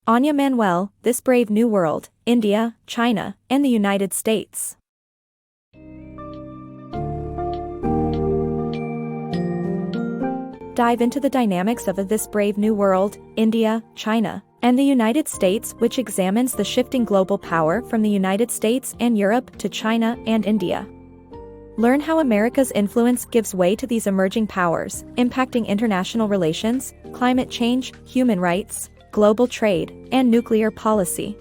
Anja Manuel, This Brave New World, India, China, and the United States. Dive into the dynamics of This Brave New World, India, China, and the United States, which examines the shifting global power from the United States and Europe to China and India. Learn how America's influence gives way to these emerging powers, impacting international relations, climate change, human rights, global trade, and nuclear policy.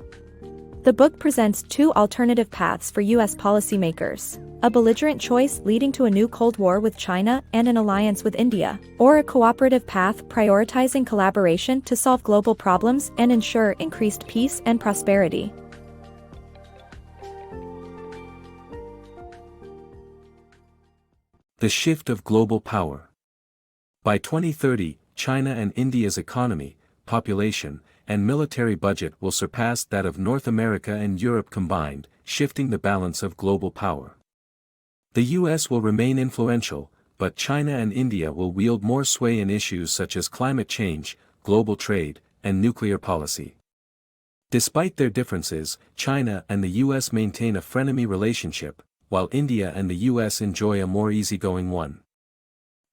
The book presents two alternative paths for U.S. policymakers: a belligerent choice leading to a new Cold War with China and an alliance with India, or a cooperative path prioritizing collaboration to solve global problems and ensure increased peace and prosperity. The shift of global power. By 2030, China and India's economy, population, and military budget will surpass that of North America and Europe combined, shifting the balance of global power. The US will remain influential, but China and India will wield more sway in issues such as climate change, global trade, and nuclear policy. Despite their differences, China and the US maintain a frenemy relationship, while India and the US enjoy a more easygoing one.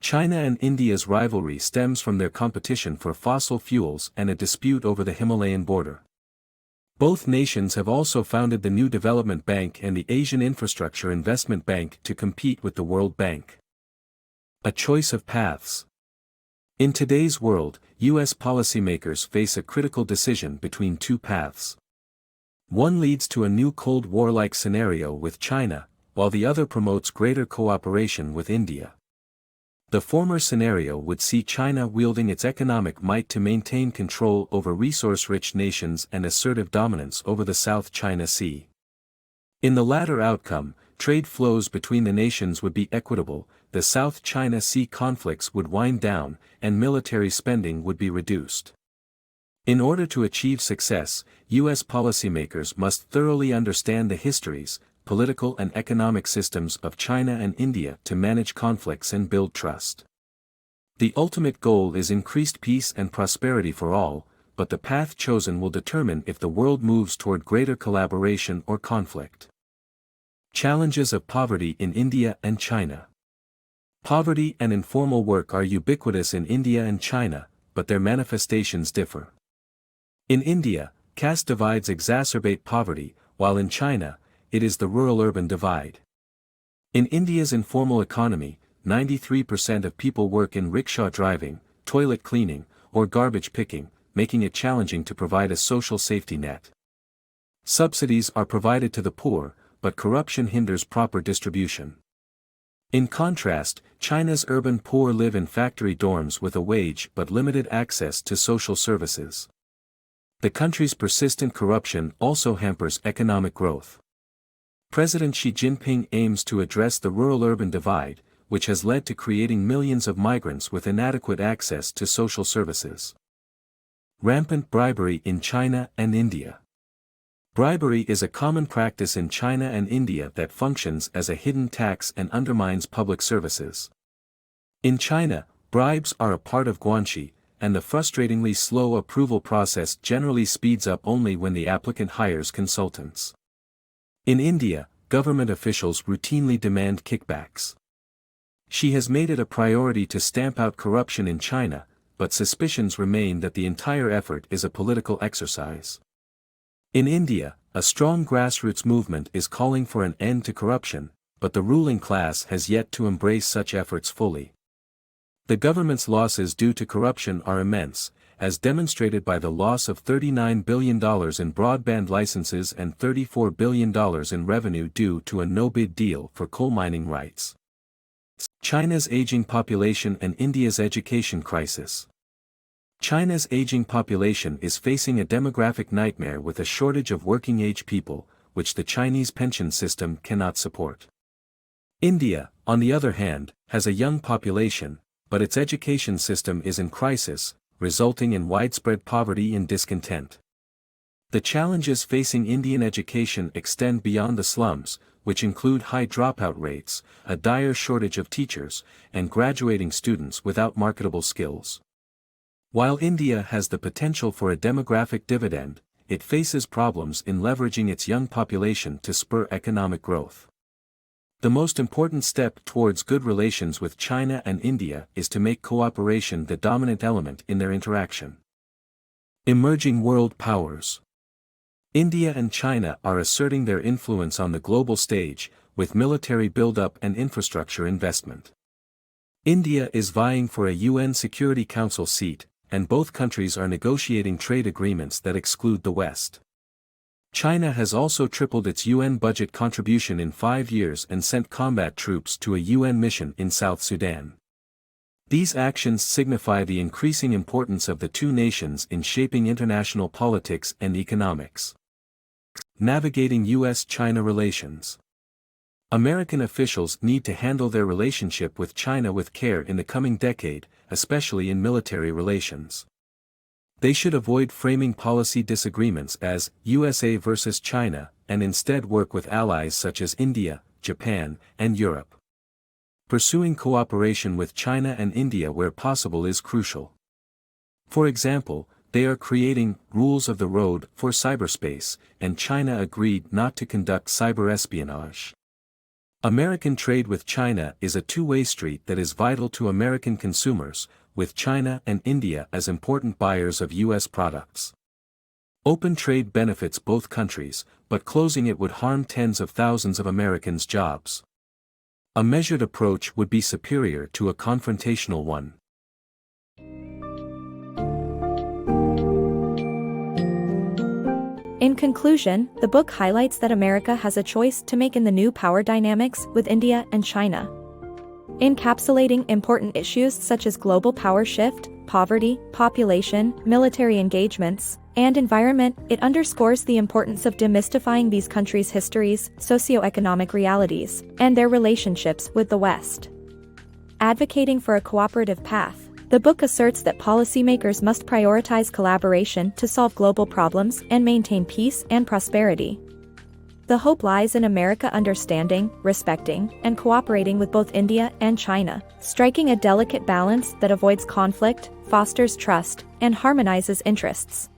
China and India's rivalry stems from their competition for fossil fuels and a dispute over the Himalayan border. Both nations have also founded the New Development Bank and the Asian Infrastructure Investment Bank to compete with the World Bank. A choice of paths. In today's world, U.S. policymakers face a critical decision between two paths. One leads to a new Cold War-like scenario with China, while the other promotes greater cooperation with India. The former scenario would see China wielding its economic might to maintain control over resource-rich nations and assertive dominance over the South China Sea. In the latter outcome, trade flows between the nations would be equitable, the South China Sea conflicts would wind down, and military spending would be reduced. In order to achieve success, U.S. policymakers must thoroughly understand the histories, political and economic systems of China and India to manage conflicts and build trust. The ultimate goal is increased peace and prosperity for all, but the path chosen will determine if the world moves toward greater collaboration or conflict. Challenges of poverty in India and China. Poverty and informal work are ubiquitous in India and China, but their manifestations differ. In India, caste divides exacerbate poverty, while in China, it is the rural-urban divide. In India's informal economy, 93% of people work in rickshaw driving, toilet cleaning, or garbage picking, making it challenging to provide a social safety net. Subsidies are provided to the poor, but corruption hinders proper distribution. In contrast, China's urban poor live in factory dorms with a wage but limited access to social services. The country's persistent corruption also hampers economic growth. President Xi Jinping aims to address the rural-urban divide, which has led to creating millions of migrants with inadequate access to social services. Rampant bribery in China and India. Bribery is a common practice in China and India that functions as a hidden tax and undermines public services. In China, bribes are a part of guanxi, and the frustratingly slow approval process generally speeds up only when the applicant hires consultants. In India, government officials routinely demand kickbacks. Xi has made it a priority to stamp out corruption in China, but suspicions remain that the entire effort is a political exercise. In India, a strong grassroots movement is calling for an end to corruption, but the ruling class has yet to embrace such efforts fully. The government's losses due to corruption are immense, as demonstrated by the loss of $39 billion in broadband licenses and $34 billion in revenue due to a no-bid deal for coal mining rights. China's aging population and India's education crisis. China's aging population is facing a demographic nightmare with a shortage of working-age people, which the Chinese pension system cannot support. India, on the other hand, has a young population, but its education system is in crisis, resulting in widespread poverty and discontent. The challenges facing Indian education extend beyond the slums, which include high dropout rates, a dire shortage of teachers, and graduating students without marketable skills. While India has the potential for a demographic dividend, it faces problems in leveraging its young population to spur economic growth. The most important step towards good relations with China and India is to make cooperation the dominant element in their interaction. Emerging world powers. India and China are asserting their influence on the global stage, with military buildup and infrastructure investment. India is vying for a UN Security Council seat, and both countries are negotiating trade agreements that exclude the West. China has also tripled its UN budget contribution in 5 years and sent combat troops to a UN mission in South Sudan. These actions signify the increasing importance of the two nations in shaping international politics and economics. Navigating U.S.-China relations. American officials need to handle their relationship with China with care in the coming decade, especially in military relations. They should avoid framing policy disagreements as USA versus China, and instead work with allies such as India, Japan, and Europe. Pursuing cooperation with China and India where possible is crucial. For example, they are creating rules of the road for cyberspace, and China agreed not to conduct cyber espionage. American trade with China is a two-way street that is vital to American consumers, with China and India as important buyers of U.S. products. Open trade benefits both countries, but closing it would harm tens of thousands of Americans' jobs. A measured approach would be superior to a confrontational one. In conclusion, the book highlights that America has a choice to make in the new power dynamics with India and China. Encapsulating important issues such as global power shift, poverty, population, military engagements, and environment, it underscores the importance of demystifying these countries' histories, socioeconomic realities, and their relationships with the West. Advocating for a cooperative path, the book asserts that policymakers must prioritize collaboration to solve global problems and maintain peace and prosperity. The hope lies in America understanding, respecting, and cooperating with both India and China, striking a delicate balance that avoids conflict, fosters trust, and harmonizes interests.